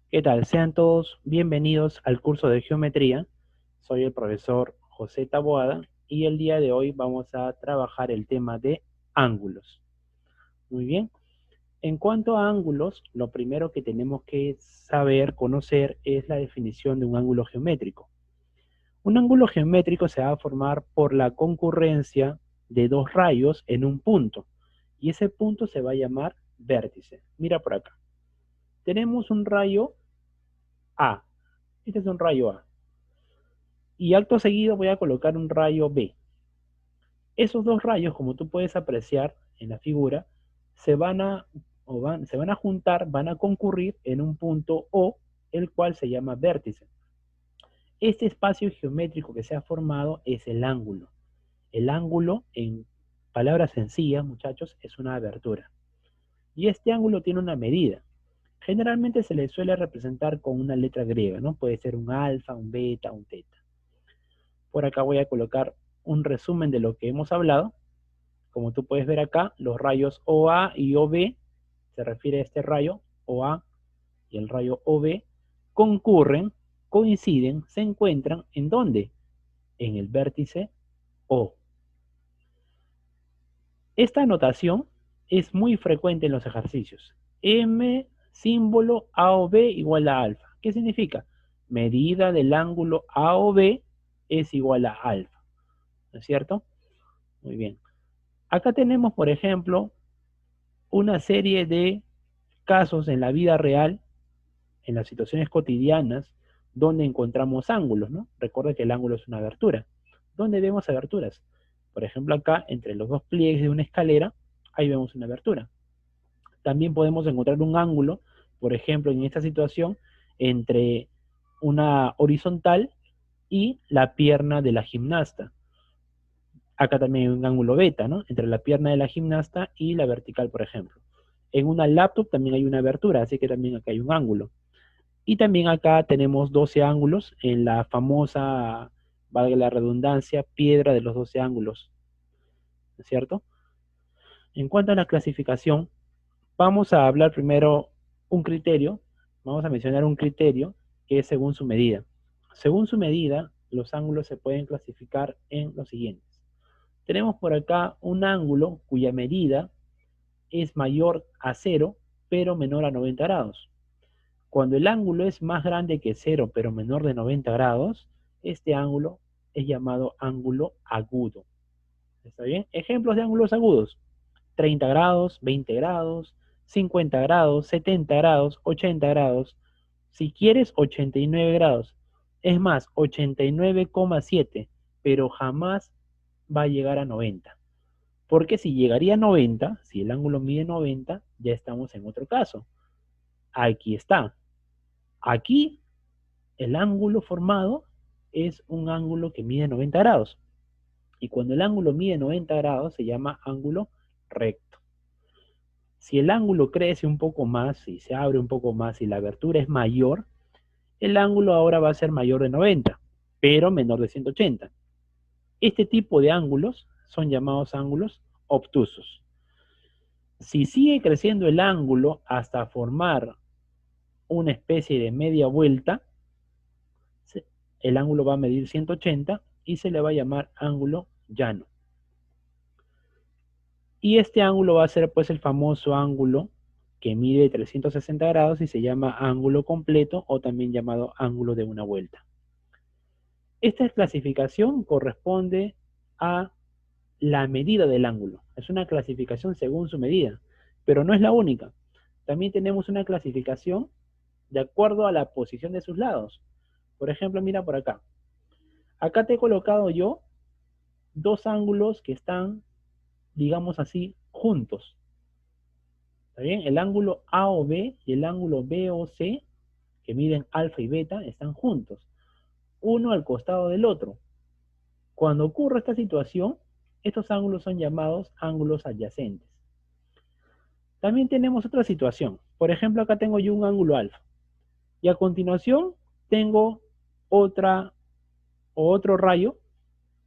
¿Qué tal? Sean todos bienvenidos al curso de geometría. Soy el profesor José Taboada y el día de hoy vamos a trabajar el tema de ángulos. Muy bien. En cuanto a ángulos, lo primero que tenemos que saber, conocer, es la definición de un ángulo geométrico. Un ángulo geométrico se va a formar por la concurrencia de dos rayos en un punto y ese punto se va a llamar vértice. Mira por acá. Tenemos un rayo A. Este es un rayo A. Y acto seguido voy a colocar un rayo B. Esos dos rayos, como tú puedes apreciar en la figura, se van a juntar, van a concurrir en un punto O, el cual se llama vértice. Este espacio geométrico que se ha formado es el ángulo. El ángulo, en palabras sencillas, muchachos, es una abertura. Y este ángulo tiene una medida. Generalmente se le suele representar con una letra griega, ¿no? Puede ser un alfa, un beta, un teta. Por acá voy a colocar un resumen de lo que hemos hablado. Como tú puedes ver acá, los rayos OA y OB, se refiere a este rayo OA y el rayo OB, concurren, coinciden, se encuentran ¿en dónde? En el vértice O. Esta notación es muy frecuente en los ejercicios. M símbolo A o B igual a alfa. ¿Qué significa? Medida del ángulo A o B es igual a alfa. ¿No es cierto? Muy bien. Acá tenemos, por ejemplo, una serie de casos en la vida real, en las situaciones cotidianas, donde encontramos ángulos, ¿no? Recuerda que el ángulo es una abertura. ¿Dónde vemos aberturas? Por ejemplo, acá, entre los dos pliegues de una escalera, ahí vemos una abertura. También podemos encontrar un ángulo, por ejemplo, en esta situación, entre una horizontal y la pierna de la gimnasta. Acá también hay un ángulo beta, ¿no? Entre la pierna de la gimnasta y la vertical, por ejemplo. En una laptop también hay una abertura, así que también acá hay un ángulo. Y también acá tenemos 12 ángulos en la famosa, valga la redundancia, piedra de los 12 ángulos, ¿no es cierto? En cuanto a la clasificación, vamos a hablar primero un criterio, vamos a mencionar un criterio que es según su medida. Según su medida, los ángulos se pueden clasificar en los siguientes. Tenemos por acá un ángulo cuya medida es mayor a 0, pero menor a 90 grados. Cuando el ángulo es más grande que 0, pero menor de 90 grados, este ángulo es llamado ángulo agudo. ¿Está bien? Ejemplos de ángulos agudos: 30 grados, 20 grados, 50 grados, 70 grados, 80 grados. Si quieres, 89 grados. Es más, 89,7, pero jamás va a llegar a 90. Porque si llegaría a 90, si el ángulo mide 90, ya estamos en otro caso. Aquí está. Aquí el ángulo formado es un ángulo que mide 90 grados. Y cuando el ángulo mide 90 grados se llama ángulo recto. Si el ángulo crece un poco más, si se abre un poco más y la abertura es mayor, el ángulo ahora va a ser mayor de 90, pero menor de 180. Este tipo de ángulos son llamados ángulos obtusos. Si sigue creciendo el ángulo hasta formar una especie de media vuelta, el ángulo va a medir 180 y se le va a llamar ángulo llano. Y este ángulo va a ser pues el famoso ángulo que mide 360 grados y se llama ángulo completo o también llamado ángulo de una vuelta. Esta clasificación corresponde a la medida del ángulo. Es una clasificación según su medida, pero no es la única. También tenemos una clasificación de acuerdo a la posición de sus lados. Por ejemplo, mira por acá. Acá te he colocado yo dos ángulos que están, digamos así, juntos. ¿Está bien? El ángulo A o B y el ángulo B o C, que miden alfa y beta, están juntos, uno al costado del otro. Cuando ocurre esta situación, estos ángulos son llamados ángulos adyacentes. También tenemos otra situación. Por ejemplo, acá tengo yo un ángulo alfa. Y a continuación tengo otro rayo,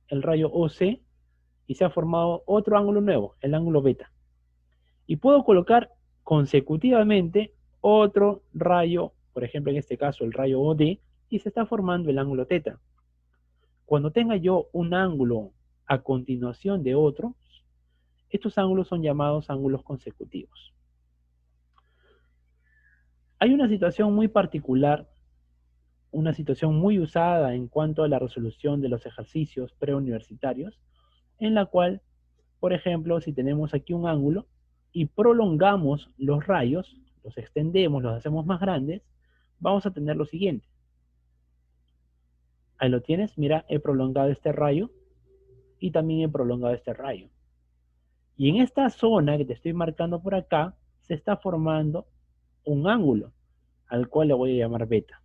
el rayo OC, y se ha formado otro ángulo nuevo, el ángulo beta. Y puedo colocar consecutivamente otro rayo, por ejemplo en este caso el rayo OD, y se está formando el ángulo θ. Cuando tenga yo un ángulo a continuación de otro, estos ángulos son llamados ángulos consecutivos. Hay una situación muy particular, una situación muy usada en cuanto a la resolución de los ejercicios preuniversitarios, en la cual, por ejemplo, si tenemos aquí un ángulo y prolongamos los rayos, los extendemos, los hacemos más grandes, vamos a tener lo siguiente. Ahí lo tienes, mira, he prolongado este rayo y también he prolongado este rayo. Y en esta zona que te estoy marcando por acá, se está formando un ángulo, al cual le voy a llamar beta.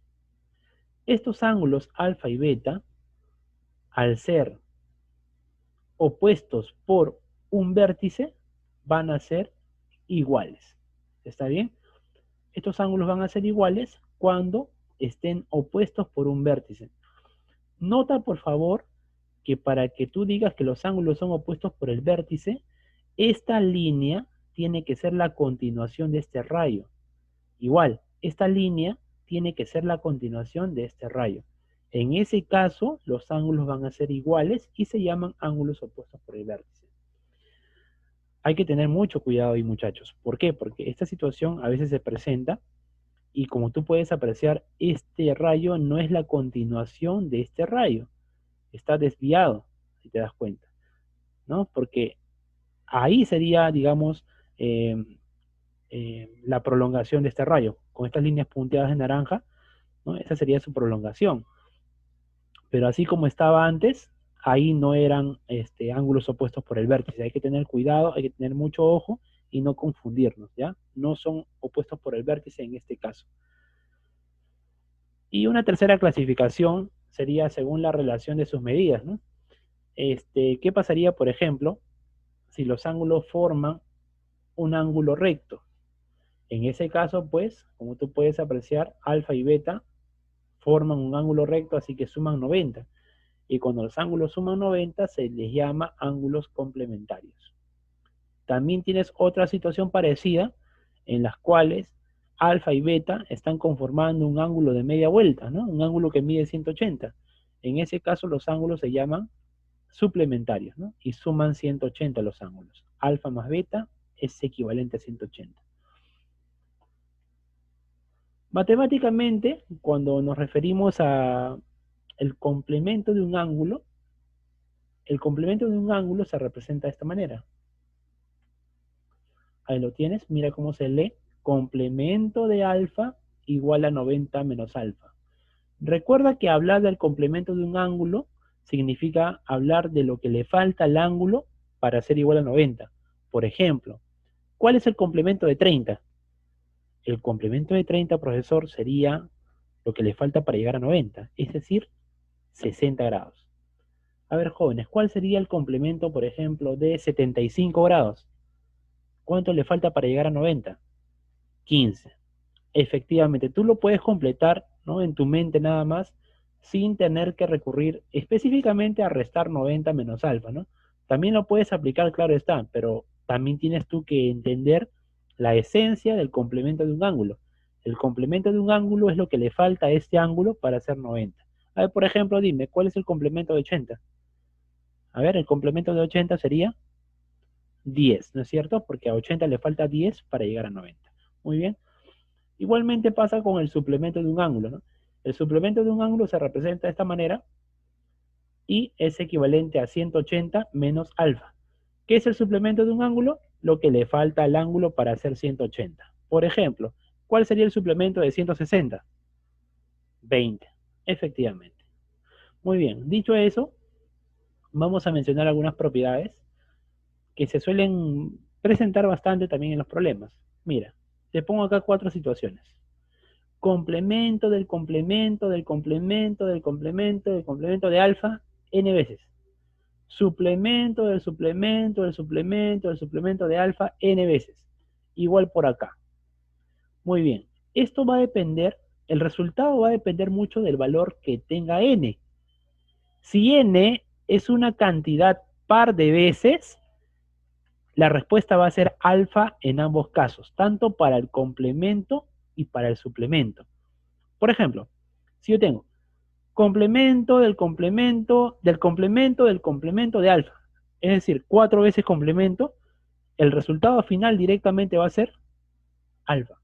Estos ángulos alfa y beta, al ser opuestos por un vértice, van a ser iguales. ¿Está bien? Estos ángulos van a ser iguales cuando estén opuestos por un vértice. Nota, por favor, que para que tú digas que los ángulos son opuestos por el vértice, esta línea tiene que ser la continuación de este rayo. Igual, esta línea tiene que ser la continuación de este rayo. En ese caso, los ángulos van a ser iguales y se llaman ángulos opuestos por el vértice. Hay que tener mucho cuidado ahí, muchachos. ¿Por qué? Porque esta situación a veces se presenta y como tú puedes apreciar, este rayo no es la continuación de este rayo. Está desviado, si te das cuenta, ¿no? Porque ahí sería, digamos, la prolongación de este rayo. Con estas líneas punteadas de naranja, ¿no? Esa sería su prolongación. Pero así como estaba antes, ahí no eran ángulos opuestos por el vértice. Hay que tener cuidado, hay que tener mucho ojo y no confundirnos, ¿ya? No son opuestos por el vértice en este caso. Y una tercera clasificación sería según la relación de sus medidas, ¿no? ¿Qué pasaría, por ejemplo, si los ángulos forman un ángulo recto? En ese caso, pues, como tú puedes apreciar, alfa y beta forman un ángulo recto, así que suman 90. Y cuando los ángulos suman 90, se les llama ángulos complementarios. También tienes otra situación parecida, en las cuales alfa y beta están conformando un ángulo de media vuelta, ¿no? Un ángulo que mide 180. En ese caso, los ángulos se llaman suplementarios, ¿no? Y suman 180 los ángulos. Alfa más beta es equivalente a 180. Matemáticamente, cuando nos referimos a el complemento de un ángulo, el complemento de un ángulo se representa de esta manera. Ahí lo tienes, mira cómo se lee. Complemento de alfa igual a 90 menos alfa. Recuerda que hablar del complemento de un ángulo significa hablar de lo que le falta al ángulo para ser igual a 90. Por ejemplo, ¿cuál es el complemento de 30? El complemento de 30, profesor, sería lo que le falta para llegar a 90, es decir, 60 grados. A ver, jóvenes, ¿cuál sería el complemento, por ejemplo, de 75 grados? ¿Cuánto le falta para llegar a 90? 15. Efectivamente, tú lo puedes completar, ¿no? En tu mente nada más, sin tener que recurrir específicamente a restar 90 menos alfa, ¿no? También lo puedes aplicar, claro está, pero también tienes tú que entender la esencia del complemento de un ángulo. El complemento de un ángulo es lo que le falta a este ángulo para hacer 90. A ver, por ejemplo, dime, ¿cuál es el complemento de 80? A ver, el complemento de 80 sería 10, ¿no es cierto? Porque a 80 le falta 10 para llegar a 90. Muy bien. Igualmente pasa con el suplemento de un ángulo, ¿no? El suplemento de un ángulo se representa de esta manera y es equivalente a 180 menos alfa. ¿Qué es el suplemento de un ángulo? Lo que le falta al ángulo para hacer 180. Por ejemplo, ¿cuál sería el suplemento de 160? 20, efectivamente. Muy bien, dicho eso, vamos a mencionar algunas propiedades que se suelen presentar bastante también en los problemas. Mira, te pongo acá 4 situaciones. Complemento del complemento del complemento del complemento del complemento de alfa n veces. Suplemento del suplemento del suplemento del suplemento de alfa n veces. Igual por acá. Muy bien. Esto va a depender, el resultado va a depender mucho del valor que tenga n. Si n es una cantidad par de veces, la respuesta va a ser alfa en ambos casos, tanto para el complemento y para el suplemento. Por ejemplo, si yo tengo complemento del complemento del complemento del complemento de alfa, es decir, 4 veces complemento, el resultado final directamente va a ser alfa.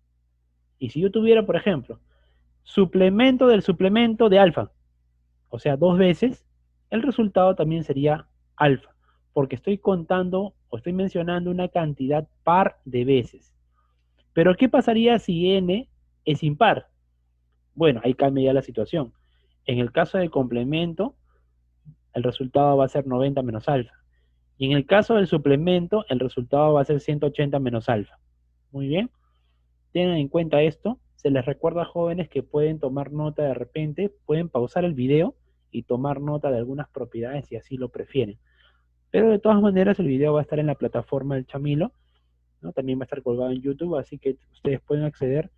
Y si yo tuviera, por ejemplo, suplemento del suplemento de alfa, o sea, 2 veces, el resultado también sería alfa, porque estoy contando o estoy mencionando una cantidad par de veces. Pero ¿qué pasaría si n es impar? Bueno, ahí cambia ya la situación. En el caso del complemento, el resultado va a ser 90 menos alfa. Y en el caso del suplemento, el resultado va a ser 180 menos alfa. Muy bien. Tengan en cuenta esto. Se les recuerda, jóvenes, que pueden tomar nota de repente, pueden pausar el video y tomar nota de algunas propiedades si así lo prefieren. Pero de todas maneras el video va a estar en la plataforma del Chamilo, ¿no? También va a estar colgado en YouTube, así que ustedes pueden acceder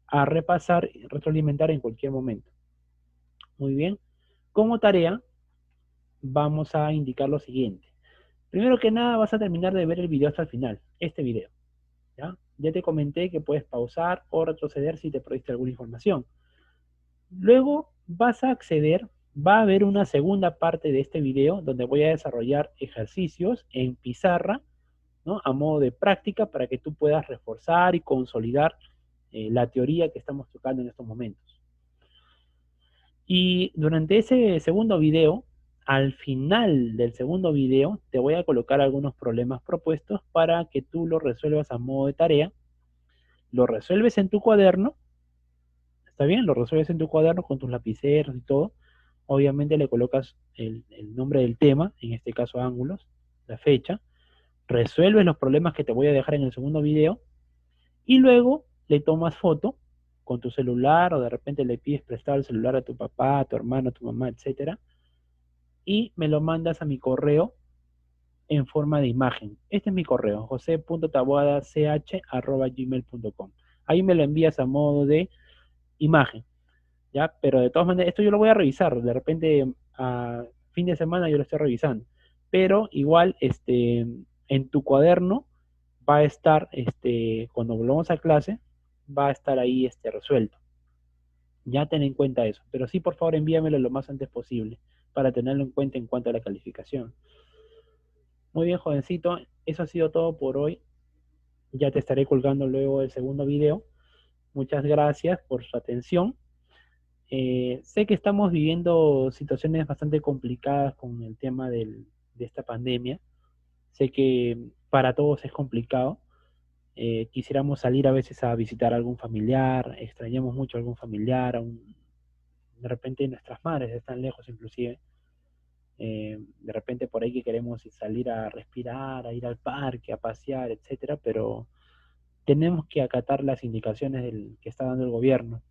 a repasar y retroalimentar en cualquier momento. Muy bien. Como tarea, vamos a indicar lo siguiente. Primero que nada, vas a terminar de ver el video hasta el final, este video. ¿Ya? Ya te comenté que puedes pausar o retroceder si te perdiste alguna información. Luego vas a acceder, va a haber una segunda parte de este video donde voy a desarrollar ejercicios en pizarra, ¿no? A modo de práctica para que tú puedas reforzar y consolidar la teoría que estamos tocando en estos momentos. Y durante ese segundo video, al final del segundo video, te voy a colocar algunos problemas propuestos para que tú los resuelvas a modo de tarea. Lo resuelves en tu cuaderno, ¿está bien? Lo resuelves en tu cuaderno con tus lapiceros y todo. Obviamente le colocas el nombre del tema, en este caso ángulos, la fecha. Resuelves los problemas que te voy a dejar en el segundo video y luego le tomas foto con tu celular o de repente le pides prestado el celular a tu papá, a tu hermano, a tu mamá, etcétera, y me lo mandas a mi correo en forma de imagen. Este es mi correo, jose.taboadach@gmail.com. Ahí me lo envías a modo de imagen, ¿ya? Pero de todas maneras, esto yo lo voy a revisar, de repente a fin de semana yo lo estoy revisando, pero igual en tu cuaderno va a estar, cuando volvamos a clase, va a estar ahí resuelto. Ya ten en cuenta eso, pero sí, por favor, envíamelo lo más antes posible para tenerlo en cuenta en cuanto a la calificación. Muy bien, jovencito, eso ha sido todo por hoy. Ya te estaré colgando luego el segundo video. Muchas gracias por su atención. Sé que estamos viviendo situaciones bastante complicadas con el tema de esta pandemia. Sé que para todos es complicado. Quisiéramos salir a veces a visitar a algún familiar, extrañamos mucho a algún familiar, de repente nuestras madres están lejos inclusive. De repente por ahí que queremos salir a respirar, a ir al parque, a pasear, etcétera, pero tenemos que acatar las indicaciones que está dando el gobierno.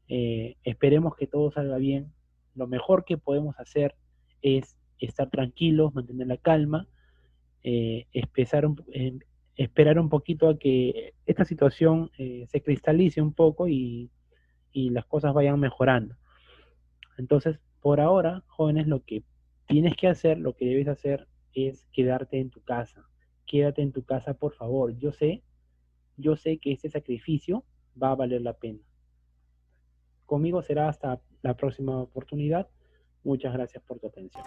Esperemos que todo salga bien. Lo mejor que podemos hacer es estar tranquilos, mantener la calma, eh, esperar, un, eh, esperar un poquito a que esta situación se cristalice un poco y las cosas vayan mejorando. Entonces, por ahora, jóvenes, lo que tienes que hacer, lo que debes hacer es quedarte en tu casa. Quédate en tu casa, por favor. Yo sé que este sacrificio va a valer la pena. Conmigo será hasta la próxima oportunidad. Muchas gracias por tu atención.